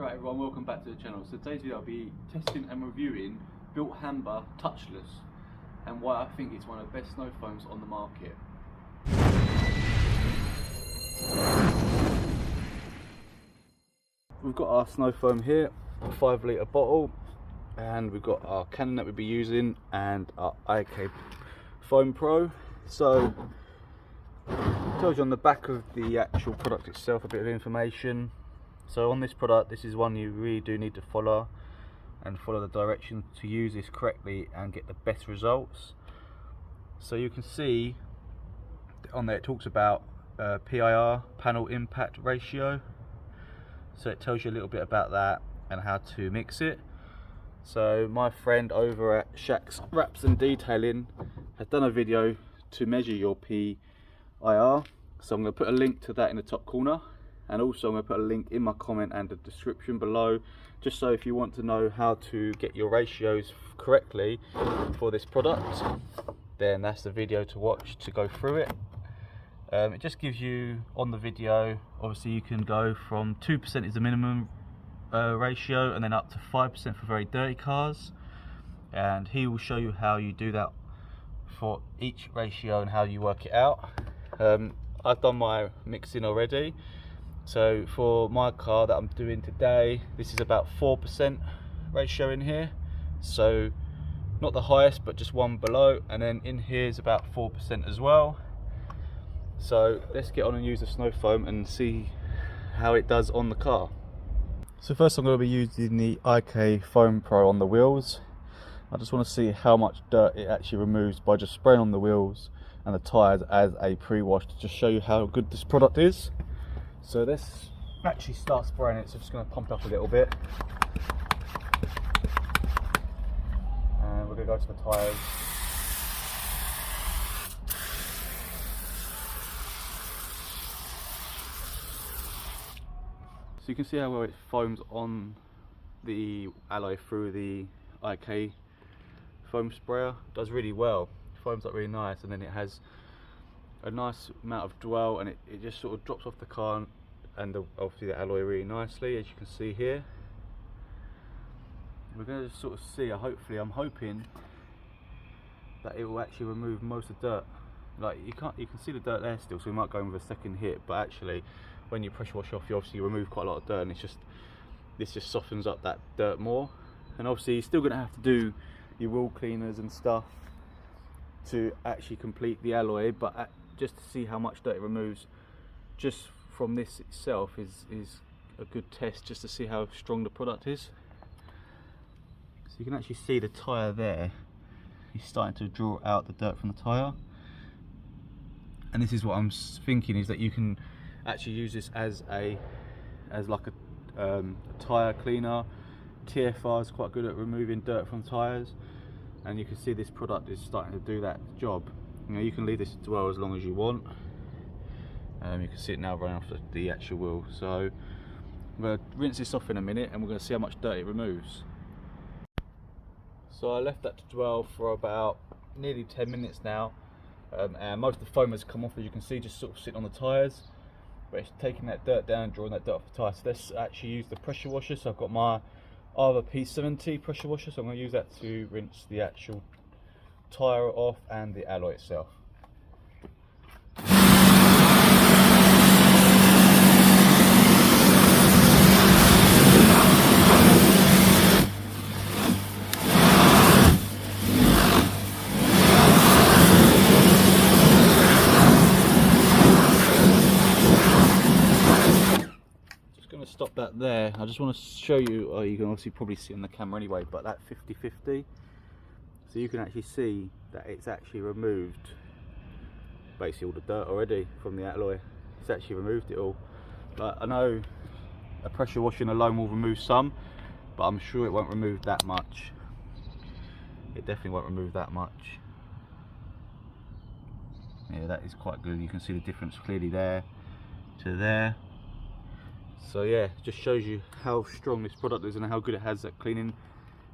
Alright everyone, welcome back to the channel. So today's video I'll be testing and reviewing Bilt Hamber Touch-Less and why I think it's one of the best snow foams on the market. We've got our snow foam here, a 5 litre bottle, and we've got our cannon that we'll be using and our IK Foam Pro. So it tells you on the back of the actual product itself a bit of information. So on this product, this is one you really do need to follow the directions to use this correctly and get the best results. So you can see on there it talks about PIR, panel impact ratio. So it tells you a little bit about that and how to mix it. So my friend over at Shaq's Wraps and Detailing has done a video to measure your PIR. So I'm going to put a link to that in the top corner. And also I'm going to put a link in my comment and the description below, just so if you want to know how to get your ratios correctly for this product, then that's the video to watch to go through it. It just gives you, on the video, obviously you can go from 2% is the minimum ratio and then up to 5% for very dirty cars, and he will show you how you do that for each ratio and how you work it out. I've done my mixing already. So for my car that I'm doing today, this is about 4% ratio in here. So not the highest, but just one below. And then in here is about 4% as well. So let's get on and use the snow foam and see how it does on the car. So first I'm going to be using the IK Foam Pro on the wheels. I just want to see how much dirt it actually removes by just spraying on the wheels and the tyres as a pre-wash, to just show you how good this product is. So let's actually start spraying it. So I'm just going to pump it up a little bit, and we're going to go to the tyres. So you can see how well it foams on the alloy through the IK foam sprayer. It does really well. It foams up really nice, and then it has a nice amount of dwell, and it just sort of drops off the car and obviously the alloy really nicely, as you can see here. We're going to sort of see, I'm hoping that it will actually remove most of the dirt. Like you can see the dirt there still, so we might go in with a second hit, but actually when you pressure wash off, you obviously remove quite a lot of dirt, and this just softens up that dirt more. And obviously you're still going to have to do your wheel cleaners and stuff to actually complete the alloy, but just to see how much dirt it removes just from this itself is a good test, just to see how strong the product is. So you can actually see the tyre there is starting to draw out the dirt from the tyre, and this is what I'm thinking, is that you can actually use this as like a tyre cleaner. TFR is quite good at removing dirt from tyres, and you can see this product is starting to do that job. You know, you can leave this to dwell as long as you want. You can see it now running off the actual wheel. So I'm going to rinse this off in a minute, and we're going to see how much dirt it removes. So I left that to dwell for about nearly 10 minutes now, and most of the foam has come off, as you can see, just sort of sitting on the tyres. But it's taking that dirt down, drawing that dirt off the tyre. So let's actually use the pressure washer. So I've got my other P70 pressure washer, so I'm going to use that to rinse the actual tyre off and the alloy itself. Stop that there. I just want to show you, you can obviously probably see on the camera anyway, but that 50-50, so you can actually see that it's actually removed basically all the dirt already from the alloy. It's actually removed it all. But I know a pressure washing alone will remove some, but I'm sure it won't remove that much. It definitely won't remove that much. Yeah, that is quite good. You can see the difference clearly there to there. So yeah, it just shows you how strong this product is and how good it has at cleaning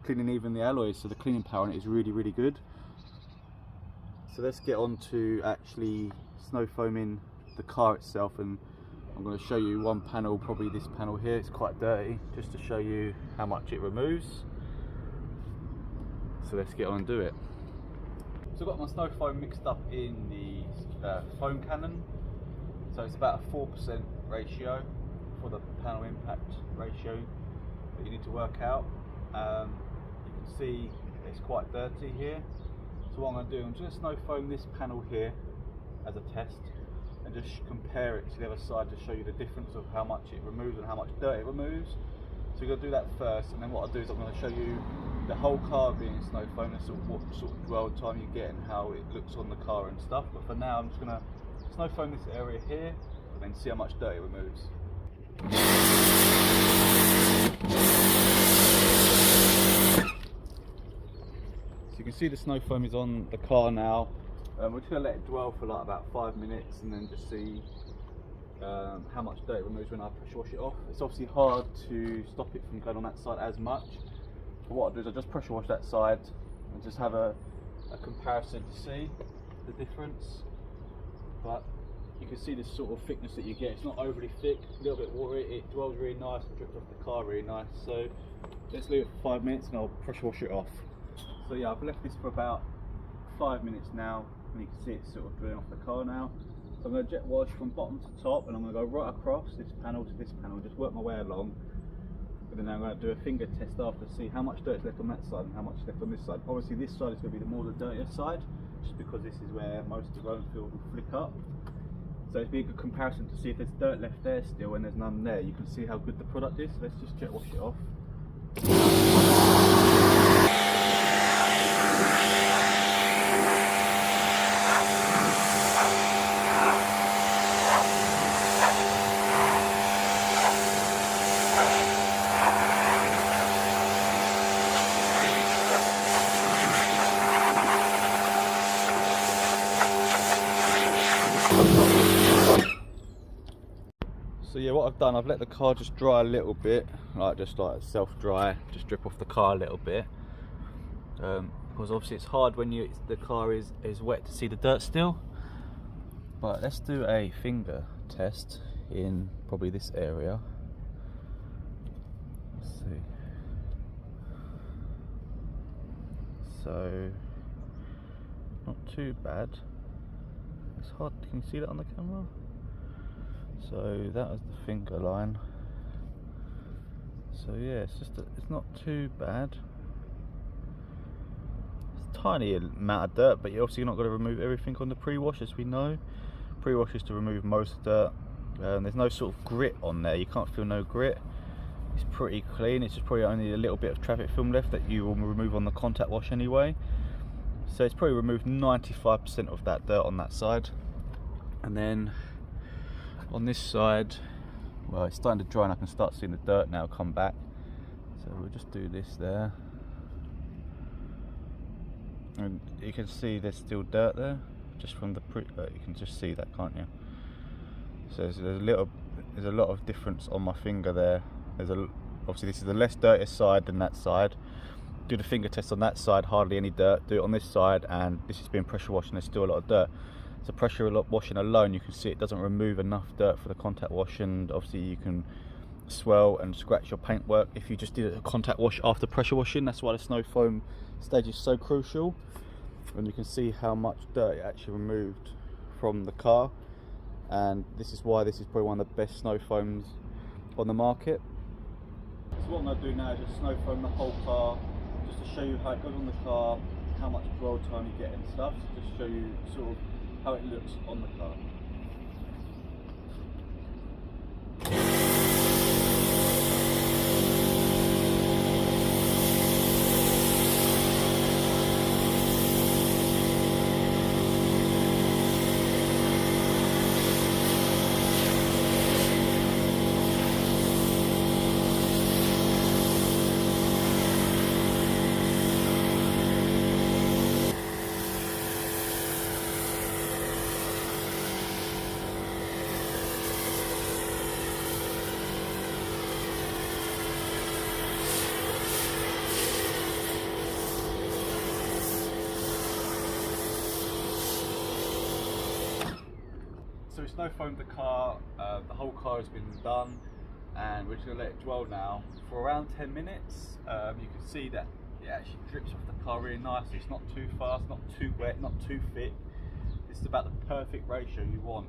even the alloys. So the cleaning power on it is really, really good. So let's get on to actually snow foaming the car itself and I'm going to show you one panel, probably this panel here. It's quite dirty, just to show you how much it removes. So let's get on and do it. So I've got my snow foam mixed up in the foam cannon. So it's about a 4% ratio for the panel impact ratio that you need to work out. You can see it's quite dirty here. So what I'm going to do, I'm just going to snow foam this panel here as a test, and just compare it to the other side to show you the difference of how much it removes and how much dirt it removes. So you're going to do that first, and then what I'll do is I'm going to show you the whole car being snow foamed, and sort of what sort of dwell time you get and how it looks on the car and stuff. But for now I'm just going to snow foam this area here and then see how much dirt it removes. So you can see the snow foam is on the car now. We're just going to let it dwell for like about 5 minutes and then just see how much dirt it removes when I pressure wash it off. It's obviously hard to stop it from going on that side as much. But what I'll do is I'll just pressure wash that side and just have a comparison to see the difference. But you can see this sort of thickness that you get. It's not overly thick, a little bit watery. It dwells really nice and drips off the car really nice. So let's leave it for 5 minutes and I'll pressure wash it off. So yeah, I've left this for about 5 minutes now, and you can see it's sort of drilling off the car now. So I'm going to jet wash from bottom to top, and I'm going to go right across this panel to this panel and just work my way along. And then I'm going to do a finger test after to see how much dirt is left on that side and how much is left on this side. Obviously this side is going to be the more the dirtier side, just because this is where most of the rolling field will flick up. So it'd be a good comparison to see if there's dirt left there still and there's none there. You can see how good the product is. So let's just jet wash it off. So yeah, what I've done, I've let the car just dry a little bit, just like self-dry, just drip off the car a little bit. Because obviously it's hard when the car is wet to see the dirt still. But let's do a finger test in probably this area. Let's see. So, not too bad. It's hard, can you see that on the camera? So that was the finger line. So yeah, it's not too bad. It's a tiny amount of dirt, but you're obviously not going to remove everything on the pre-wash, as we know. Pre-wash is to remove most dirt. There's no sort of grit on there. You can't feel no grit. It's pretty clean. It's just probably only a little bit of traffic film left that you will remove on the contact wash anyway. So it's probably removed 95% of that dirt on that side. And then on this side, well, it's starting to dry and I can start seeing the dirt now come back. So we'll just do this there. And you can see there's still dirt there, just from the you can just see that, can't you? So there's a lot of difference on my finger there. Obviously this is the less dirty side than that side. Do the finger test on that side, hardly any dirt. Do it on this side, and this is being pressure washed and there's still a lot of dirt. So pressure washing alone, you can see it doesn't remove enough dirt for the contact wash, and obviously you can swell and scratch your paintwork if you just did a contact wash after pressure washing. That's why the snow foam stage is so crucial, and you can see how much dirt it actually removed from the car. And this is why this is probably one of the best snow foams on the market. So what I'm going to do now is just snow foam the whole car, just to show you how it goes on the car, how much dwell time you get and stuff, so just show you sort of how it looks on the car. we snow foamed the car, the whole car has been done, and we're just going to let it dwell now for around 10 minutes. You can see that it actually drips off the car really nicely. It's not too fast, not too wet, not too thick. This is about the perfect ratio you want.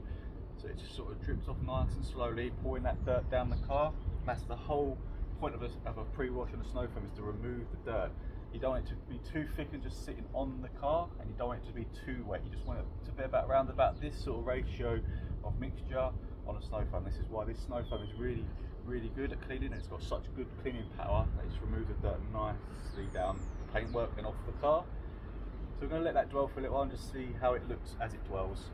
So it just sort of drips off nice and slowly, pouring that dirt down the car. That's the whole point of a pre-wash on a snow foam, is to remove the dirt. You don't want it to be too thick and just sitting on the car, and you don't want it to be too wet. You just want it to be around about this sort of ratio of mixture on a snow foam. This is why this snow foam is really good at cleaning. It's got such good cleaning power that it's removed the dirt nicely down the paintwork and off the car. So we're going to let that dwell for a little while and just see how it looks as it dwells.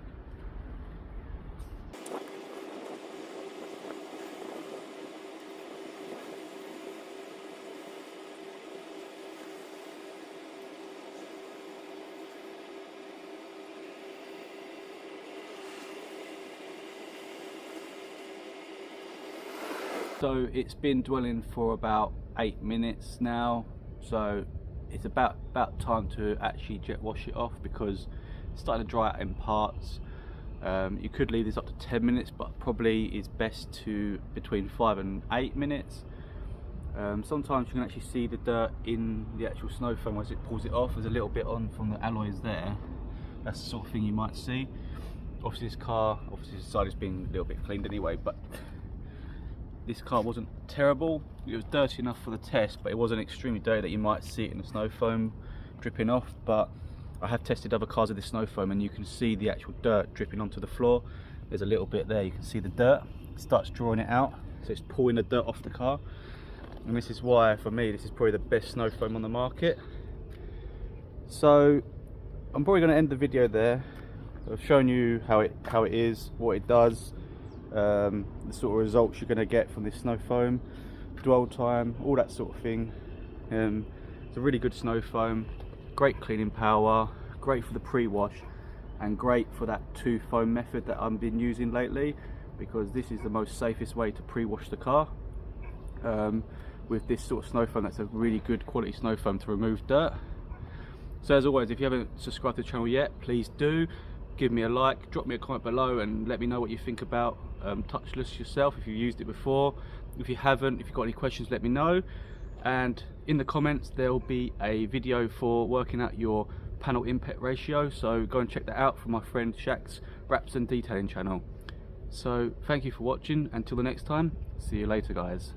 So it's been dwelling for about 8 minutes now, so it's about time to actually jet wash it off, because it's starting to dry out in parts. You could leave this up to 10 minutes, but probably it's best to between 5 and 8 minutes. Sometimes you can actually see the dirt in the actual snow foam as it pulls it off. There's a little bit on from the alloys there. That's the sort of thing you might see. Obviously this car, obviously the side is being a little bit cleaned anyway, but this car wasn't terrible. It was dirty enough for the test, but it wasn't extremely dirty that you might see it in the snow foam dripping off. But I have tested other cars with this snow foam, and you can see the actual dirt dripping onto the floor. There's a little bit there, you can see the dirt. It starts drawing it out, so it's pulling the dirt off the car. And this is why, for me, this is probably the best snow foam on the market. So I'm probably going to end the video there. I've shown you how it is, what it does, the sort of results you're going to get from this snow foam, dwell time, all that sort of thing. It's a really good snow foam, great cleaning power, great for the pre-wash, and great for that two foam method that I've been using lately, because this is the most safest way to pre-wash the car. With this sort of snow foam, that's a really good quality snow foam to remove dirt. So as always, if you haven't subscribed to the channel yet, please do. Give me a like, drop me a comment below, and let me know what you think about Touch-Less yourself, if you've used it before. If you haven't, if you've got any questions, let me know. And in the comments there will be a video for working out your panel impact ratio, so go and check that out from my friend Shaq's Wraps and Detailing channel. So thank you for watching. Until the next time, see you later guys.